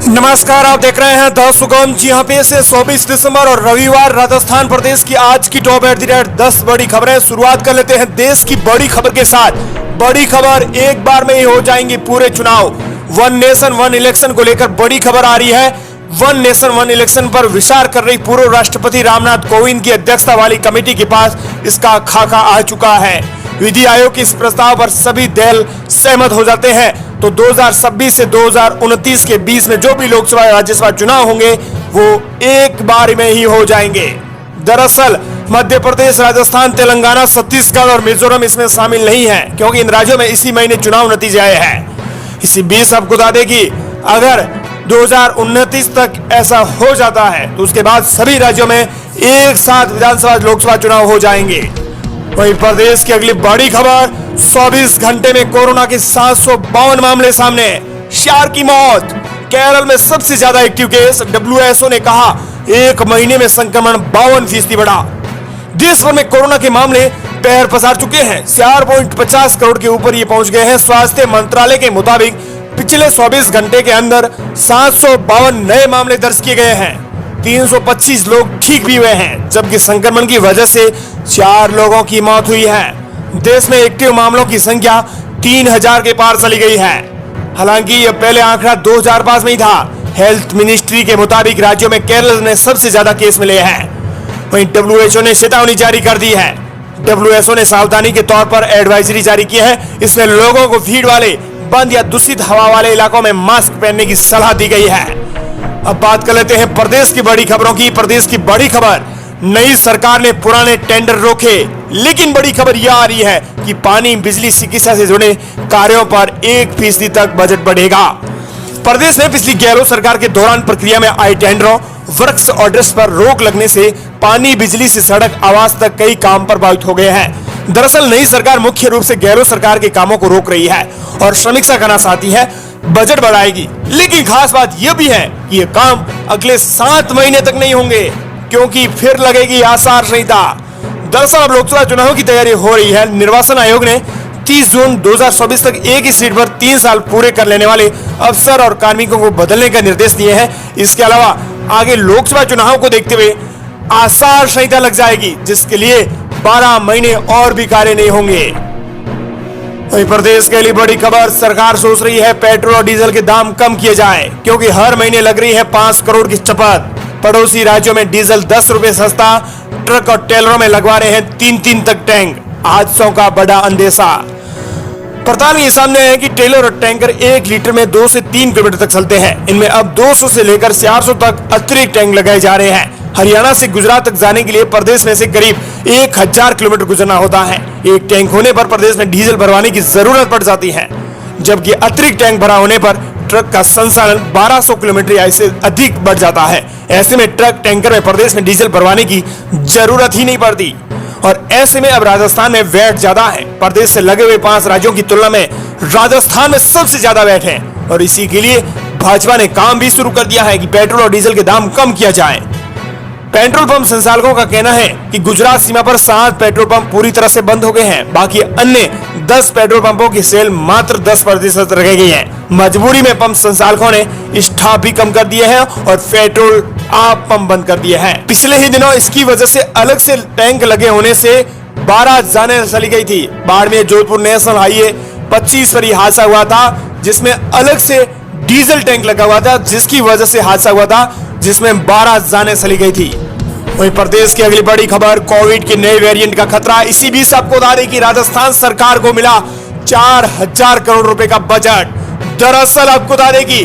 नमस्कार, आप देख रहे हैं द सुगम। जी हाँ, पे से 24 दिसंबर और रविवार राजस्थान प्रदेश की आज की टॉप एट द रेट 10 बड़ी खबरें। शुरुआत कर लेते हैं देश की बड़ी खबर के साथ। बड़ी खबर, एक बार में ही हो जाएंगे पूरे चुनाव। वन नेशन वन इलेक्शन को लेकर बड़ी खबर आ रही है। वन नेशन वन इलेक्शन पर विचार कर रही पूर्व राष्ट्रपति रामनाथ कोविंद की अध्यक्षता वाली कमेटी के पास इसका खाका आ चुका है। विधि आयोग के इस प्रस्ताव पर सभी दल सहमत हो जाते हैं तो 2026 से 2029 के बीच में जो भी लोकसभा राज्यसभा चुनाव होंगे वो एक बार में ही हो जाएंगे। दरअसल मध्य प्रदेश, राजस्थान, तेलंगाना, छत्तीसगढ़ और मिजोरम इसमें शामिल नहीं है क्योंकि इन राज्यों में इसी महीने चुनाव नतीजे आए हैं। इसी बीच आपको बता दें कि अगर 2029 तक ऐसा हो जाता है तो उसके बाद सभी राज्यों में एक साथ विधानसभा लोकसभा चुनाव हो जाएंगे। वहीं प्रदेश की अगली बड़ी खबर, 24 घंटे में कोरोना के 752 मामले सामने, 4 की मौत। केरल में सबसे ज्यादा एक्टिव केस। WHO ने कहा एक महीने में संक्रमण 52% बढ़ा। देश भर में कोरोना के मामले पैर पसार चुके हैं। 4.50 करोड़ के ऊपर ये पहुंच गए हैं। स्वास्थ्य मंत्रालय के मुताबिक पिछले 24 घंटे के अंदर 752 नए मामले दर्ज किए गए हैं। 325 लोग ठीक भी हुए हैं, जबकि संक्रमण की वजह से 4 लोगों की मौत हुई है। देश में एक्टिव मामलों की संख्या 3000 के पार चली गई है। हालांकि यह पहले आंकड़ा 2005 में ही था। हेल्थ मिनिस्ट्री के मुताबिक राज्यों में केरल में सबसे ज्यादा केस मिले हैं। वहीं WHO ने चेतावनी जारी कर दी है। WHO ने सावधानी के तौर पर एडवाइजरी जारी की है। इसमें लोगों को भीड़ वाले, बंद या दूषित हवा वाले इलाकों में मास्क पहनने की सलाह दी गई है। अब बात कर लेते हैं प्रदेश की बड़ी खबरों की। प्रदेश की बड़ी खबर, नई सरकार ने पुराने टेंडर रोके, लेकिन बड़ी खबर यह आ रही है कि पानी, बिजली, चिकित्सा से जुड़े कार्यों पर 1% तक बजट बढ़ेगा। प्रदेश में पिछली गहलोत सरकार के दौरान प्रक्रिया में आए टेंडरों, वर्क्स ऑर्डर्स पर रोक लगने से पानी, बिजली से सड़क, आवास तक कई काम प्रभावित हो गए हैं। दरअसल नई सरकार मुख्य रूप से गहलोत सरकार के कामों को रोक रही है और समीक्षा करना चाहती है, बजट बढ़ाएगी। लेकिन खास बात यह भी है कि ये काम अगले 7 महीने तक नहीं होंगे क्योंकि फिर लगेगी आचार संहिता। दरअसल अब लोकसभा चुनाव की तैयारी हो रही है। निर्वाचन आयोग ने 30 जून 2024 तक एक ही सीट पर 3 साल पूरे कर लेने वाले अफसर और कार्मिकों को बदलने का निर्देश दिए हैं। इसके अलावा आगे लोकसभा चुनाव को देखते हुए आचार संहिता लग जाएगी, जिसके लिए 12 महीने और भी कार्य नहीं होंगे। वहीं प्रदेश के लिए बड़ी खबर, सरकार सोच रही है पेट्रोल और डीजल के दाम कम किए जाए क्योंकि हर महीने लग रही है 5 करोड़ की चपत। पड़ोसी राज्यों में डीजल 10 रुपए सस्ता, ट्रक और टेलरों में लगवा रहे हैं 3 तक टैंक। हादसों का बड़ा अंदेशा। पड़ताल ये सामने है कि टेलर और टैंकर 1 लीटर में 2 से 3 किलोमीटर तक चलते हैं। इनमें अब 200 से लेकर 400 तक अतिरिक्त टैंक लगाए जा रहे हैं। हरियाणा से गुजरात तक जाने के लिए प्रदेश में से करीब 1000 किलोमीटर गुजरना होता है। एक टैंक होने पर प्रदेश में डीजल भरवाने की जरूरत पड़ जाती है, जबकि अतिरिक्त टैंक भरा होने पर ट्रक का संचालन 1200 किलोमीटर या इससे अधिक बढ़ जाता है। ऐसे में ट्रक टैंकर में प्रदेश में डीजल भरवाने की जरूरत ही नहीं पड़ती। और ऐसे में अब राजस्थान में वैट ज्यादा है। प्रदेश से लगे हुए 5 राज्यों की तुलना में राजस्थान में सबसे ज्यादा वैट है और इसी के लिए भाजपा ने काम भी शुरू कर दिया है कि पेट्रोल और डीजल के दाम कम किया जाए। पेट्रोल पंप संचालकों का कहना है कि गुजरात सीमा पर 7 पेट्रोल पंप पूरी तरह से बंद हो गए हैं। बाकी अन्य 10 पेट्रोल पंपों की सेल मात्र 10% रह गई है। मजबूरी में पंप संचालकों ने स्टाफ भी कम कर दिए हैं और पेट्रोल आप पंप बंद कर दिए हैं। पिछले ही दिनों इसकी वजह से अलग से टैंक लगे होने से 12 जाने चली गई थी। बाड़मेर जोधपुर नेशनल हाईवे 25 पर यह हादसा हुआ था, जिसमें अलग से डीजल टैंक लगा हुआ था, जिसकी वजह से हादसा हुआ था, जिसमें 12 जाने चली गई थी। वहीं प्रदेश की अगली बड़ी खबर, कोविड के नए वेरिएंट का खतरा। इसी बीच आपको बता दें कि राजस्थान सरकार को मिला 4000 करोड़ रुपए का बजट। दरअसल आपको बता दें कि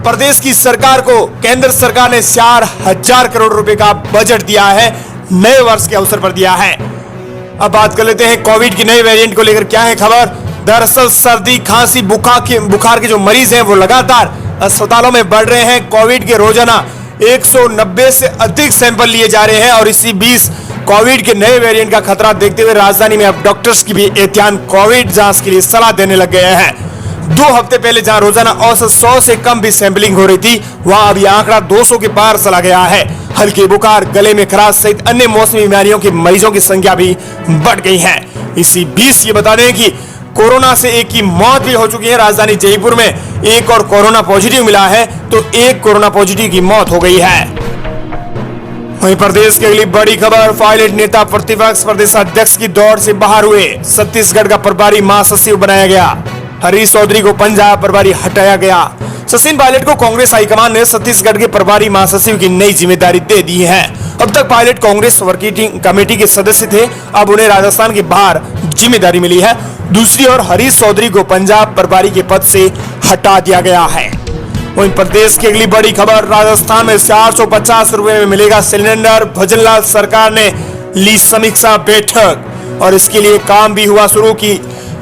प्रदेश की सरकार को केंद्र सरकार ने 4000 करोड़ रुपए का बजट दिया है, नए वर्ष के अवसर पर दिया है। अब बात कर लेते हैं कोविड के नए वेरिएंट को लेकर क्या है खबर। दरअसल सर्दी, खांसी, बुखार के जो मरीज हैं वो लगातार अस्पतालों में बढ़ रहे हैं। कोविड के रोजाना 190 से अधिक सैंपल लिए जा रहे हैं और इसी बीच कोविड के नए वेरिएंट का खतरा देखते हुए राजधानी में अब डॉक्टर्स की भी एहतियात कोविड जांच के लिए सलाह देने लग गए हैं। 2 हफ्ते पहले जहां रोजाना औसत 100 से कम भी सैंपलिंग हो रही थी, वहां अब यह आंकड़ा 200 के पार चला गया है। हल्के बुखार, गले में खराश सहित अन्य मौसमी बीमारियों के मरीजों की संख्या भी बढ़ गई है। इसी बीच ये बता दें कि कोरोना से एक की मौत भी हो चुकी है। राजधानी जयपुर में एक और कोरोना पॉजिटिव मिला है, तो एक कोरोना पॉजिटिव की मौत हो गई है। वहीं प्रदेश की अगली बड़ी खबर, पायलट नेता प्रतिपक्ष प्रदेशाध्यक्ष की दौड़ से बाहर हुए। छत्तीसगढ़ का प्रभारी महासचिव बनाया गया। हरीश चौधरी को पंजाब प्रभारी हटाया गया। सचिन पायलट को कांग्रेस हाईकमान ने छत्तीसगढ़ के प्रभारी महासचिव की नई जिम्मेदारी दे दी है। अब तक पायलट कांग्रेस वर्किंग कमेटी के सदस्य थे, अब उन्हें राजस्थान के बाहर जिम्मेदारी मिली है। दूसरी ओर हरीश चौधरी को पंजाब प्रभारी के पद से हटा दिया गया है। वहीं प्रदेश की अगली बड़ी खबर, राजस्थान में 450 रुपए में मिलेगा सिलेंडर। भजनलाल सरकार ने ली समीक्षा बैठक और इसके लिए काम भी हुआ शुरू की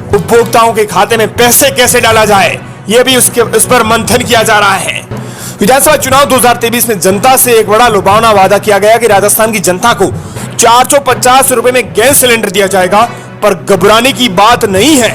उपभोक्ताओं के खाते में पैसे कैसे डाला जाए, यह भी उस पर मंथन किया जा रहा है। विधानसभा चुनाव 2023 में जनता से एक बड़ा लुभावना वादा किया गया कि राजस्थान की जनता को 450 रुपए में गैस सिलेंडर दिया जाएगा, पर घबराने की बात नहीं है।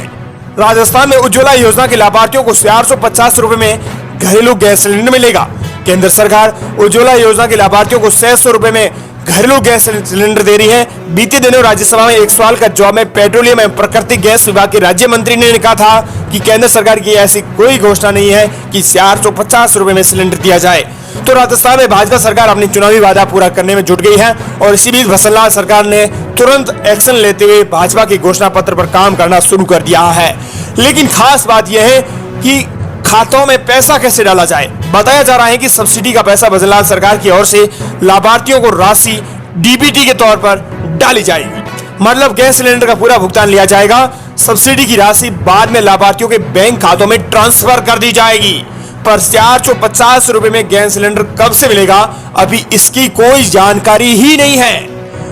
राजस्थान में उज्ज्वला योजना के लाभार्थियों को 450 रुपए में घरेलू गैस सिलेंडर मिलेगा। केंद्र सरकार उज्ज्वला योजना के लाभार्थियों को 600 रुपए में घरेलू गैस सिलेंडर दे रही है। बीते दिनों राज्यसभा में एक सवाल का जवाब में पेट्रोलियम एवं प्राकृतिक गैस विभाग के राज्य मंत्री ने कहा था कि केंद्र सरकार की ऐसी कोई घोषणा नहीं है कि 450 रुपए में सिलेंडर दिया जाए। तो राजस्थान में भाजपा सरकार अपनी चुनावी वादा पूरा करने में जुट गई है और इसी बीच भजनलाल सरकार ने तुरंत एक्शन लेते हुए भाजपा के घोषणा पत्र पर काम करना शुरू कर दिया है। लेकिन खास बात यह है कि खातों में पैसा कैसे डाला जाए। बताया जा रहा है कि सब्सिडी का पैसा भजनलाल सरकार की ओर से लाभार्थियों को राशि डीबीटी के तौर पर डाली जाएगी। मतलब गैस सिलेंडर का पूरा भुगतान लिया जाएगा, सब्सिडी की राशि बाद में लाभार्थियों के बैंक खातों में ट्रांसफर कर दी जाएगी। पर 450 रुपए में गैस सिलेंडर कब से मिलेगा, अभी इसकी कोई जानकारी ही नहीं है।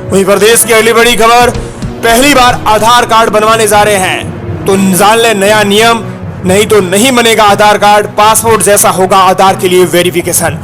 वहीं प्रदेश की अगली बड़ी खबर, पहली बार आधार कार्ड बनवाने जा रहे हैं तो जान ले नया नियम, नहीं तो नहीं बनेगा आधार कार्ड। पासपोर्ट जैसा होगा आधार के लिए वेरिफिकेशन।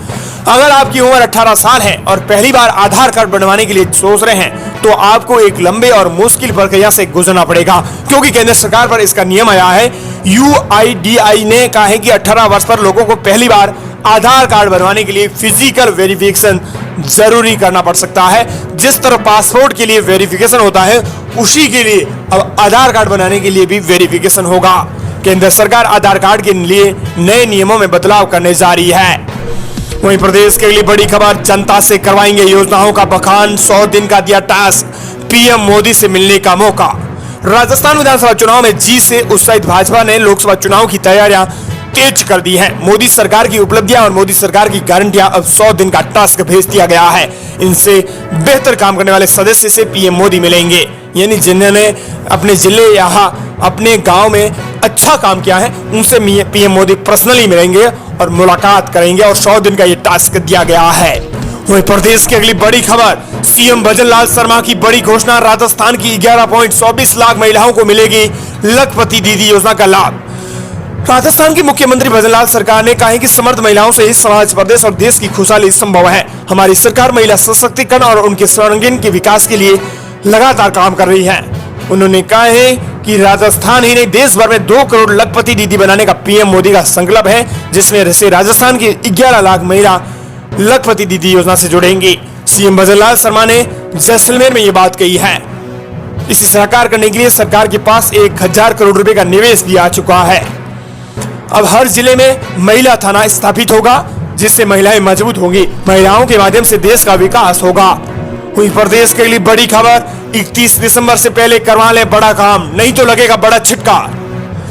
अगर आपकी उम्र 18 साल है और पहली बार आधार कार्ड बनवाने के लिए सोच रहे हैं तो आपको एक लंबे और मुश्किल प्रक्रिया से गुजरना पड़ेगा, क्योंकि केंद्र सरकार पर इसका नियम आया है। UIDAI ने कहा है कि 18 वर्ष पर लोगों को पहली बार आधार कार्ड बनवाने के लिए फिजिकल वेरिफिकेशन जरूरी करना पड़ सकता है। जिस तरह पासपोर्ट के लिए वेरिफिकेशन होता है, उसी के लिए अब आधार कार्ड बनाने के लिए भी वेरिफिकेशन होगा। केंद्र सरकार आधार कार्ड के लिए नए नियमों में बदलाव करने जा रही है। वहीं प्रदेश के लिए बड़ी खबर, जनता से करवाएंगे योजनाओं का बखान, 100 दिन का दिया टास्क, पीएम मोदी से मिलने का मौका। राजस्थान विधानसभा चुनाव में जीत से उत्साहित भाजपा ने लोकसभा चुनाव की तैयारियां तेज कर दी है। मोदी सरकार की उपलब्धियां और मोदी सरकार की गारंटियां अब 100 दिन का टास्क भेज दिया गया है। इनसे बेहतर काम करने वाले सदस्य से पीएम मोदी मिलेंगे, यानी जिन्होंने अपने जिले या अपने गांव में अच्छा काम किया है उनसे पीएम मोदी पर्सनली मिलेंगे और मुलाकात करेंगे और 100 दिन का ये टास्क दिया गया है। वहीं प्रदेश की अगली बड़ी खबर, सीएम भजनलाल शर्मा की बड़ी घोषणा, राजस्थान की 11.24 लाख महिलाओं को मिलेगी लखपति दीदी योजना का लाभ। राजस्थान के मुख्यमंत्री भजनलाल सरकार ने कहा है कि समर्थ महिलाओं से ही समाज, प्रदेश और देश की खुशहाली संभव है। हमारी सरकार महिला सशक्तिकरण और उनके सर्वांगीण के विकास के लिए लगातार काम कर रही है। उन्होंने कहा है कि राजस्थान ही नहीं देश भर में 2 करोड़ लखपति दीदी बनाने का पीएम मोदी का संकल्प है, जिसमें से राजस्थान की 11 लाख महिला लखपति दीदी योजना से जुड़ेंगी। सीएम भजनलाल शर्मा ने जैसलमेर में ये बात कही है। इसे साकार करने के लिए सरकार के पास 1000 करोड़ रुपए का निवेश भी आ चुका है। अब हर जिले में महिला थाना स्थापित होगा, जिससे महिलाएं मजबूत होंगी। महिलाओं के माध्यम से देश का विकास होगा। हुई प्रदेश के लिए बड़ी खबर, 31 दिसंबर से पहले करवा ले बड़ा काम, नहीं तो लगेगा बड़ा झटका।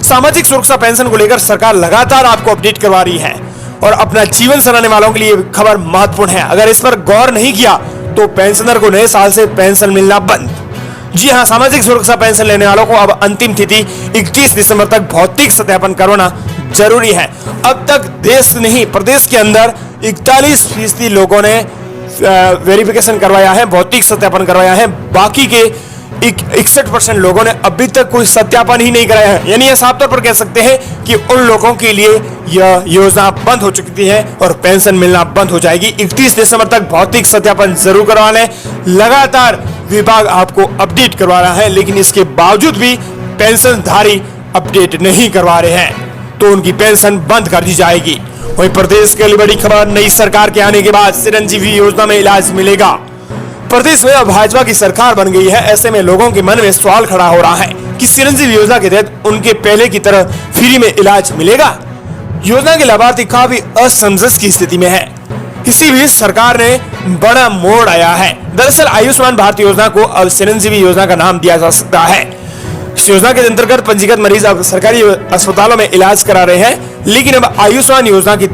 सामाजिक सुरक्षा पेंशन को लेकर सरकार लगातार आपको अपडेट करवा रही है और अपना जीवन सराहने वालों के लिए खबर महत्वपूर्ण है। अगर इस पर गौर नहीं किया तो पेंशनर को नए साल से पेंशन मिलना बंद। जी हां, सामाजिक सुरक्षा पेंशन लेने वालों को अब अंतिम तिथि 31 दिसंबर तक भौतिक सत्यापन करवाना जरूरी है। अब तक देश नहीं प्रदेश के अंदर 41% लोगों ने वेरिफिकेशन करवाया है, भौतिक सत्यापन करवाया है। बाकी के 61% लोगों ने अभी तक कोई सत्यापन ही नहीं कराया है। यानी यह साफ तौर पर कह सकते हैं कि उन लोगों के लिए यह योजना बंद हो चुकी है और पेंशन मिलना बंद हो जाएगी। 31 दिसंबर तक भौतिक सत्यापन जरूर करवा लें। लगातार विभाग आपको अपडेट करवा रहा है, लेकिन इसके बावजूद भी पेंशनधारी अपडेट नहीं करवा रहे हैं तो उनकी पेंशन बंद कर दी जाएगी। वहीं प्रदेश के लिए बड़ी खबर, नई सरकार के आने के बाद चिरंजीवी योजना में इलाज मिलेगा। प्रदेश में अब भाजपा की सरकार बन गई है। ऐसे में लोगों के मन में सवाल खड़ा हो रहा है कि चिरंजीवी योजना के तहत उनके पहले की तरह फ्री में इलाज मिलेगा। योजना के लाभार्थी काफी असमंजस की स्थिति में है। इसी बीच सरकार ने बड़ा मोड़ आया है। दरअसल आयुष्मान भारत योजना को अब चिरंजीवी योजना का नाम दिया जा सकता है। इस योजना के अंतर्गत पंजीकृत मरीज अब सरकारी अस्पतालों में इलाज करा रहे हैं, लेकिन अब आयुष्मान योजना की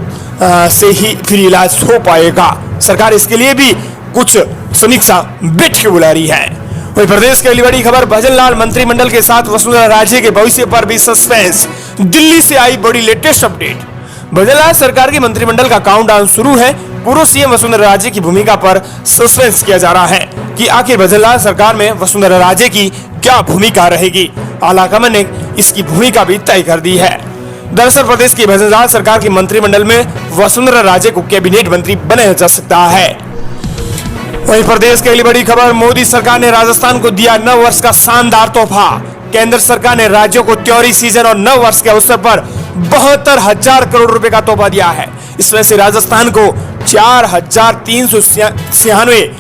से ही फ्री इलाज हो पाएगा। सरकार इसके लिए भी कुछ समीक्षा बैठक बुला रही है। वही प्रदेश की अगली बड़ी खबर, भजन लाल मंत्रिमंडल के साथ वसुंधरा राजे के भविष्य पर भी सस्पेंस। दिल्ली से आई बड़ी लेटेस्ट अपडेट। भजन लाल सरकार के मंत्रिमंडल का काउंटडाउन शुरू है। पूर्व सीएम वसुंधरा राजे की भूमिका पर सस्पेंस किया जा रहा है कि आखिर भजन लाल सरकार में वसुंधरा राजे की क्या भूमिका रहेगी। आलाकमान ने इसकी भूमिका भी तय कर दी है। दरअसल प्रदेश की भजन लाल सरकार के मंत्रिमंडल में वसुंधरा राजे को कैबिनेट मंत्री बनाया जा सकता है। वहीं प्रदेश की अगली बड़ी खबर, मोदी सरकार ने राजस्थान को दिया नव वर्ष का शानदार तोहफा। केंद्र सरकार ने राज्यों को त्योहारी सीजन और नव वर्ष के अवसर पर 72,000 करोड़ रुपए का तोहफा दिया है। इसमें से राजस्थान को 4,396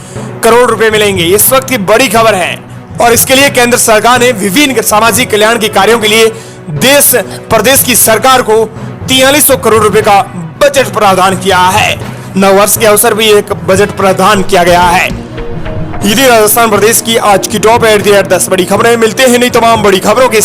करोड़ रुपए मिलेंगे। इस वक्त की बड़ी खबर है और इसके लिए केंद्र सरकार ने विभिन्न सामाजिक कल्याण के कार्यों के लिए प्रदेश की सरकार को 4300 करोड़ रुपए का बजट प्रावधान किया है। नव वर्ष के अवसर भी एक बजट प्रावधान किया गया है। ये राजस्थान प्रदेश की आज की टॉप 10 बड़ी खबरें। मिलते हैं नई तमाम बड़ी खबरों के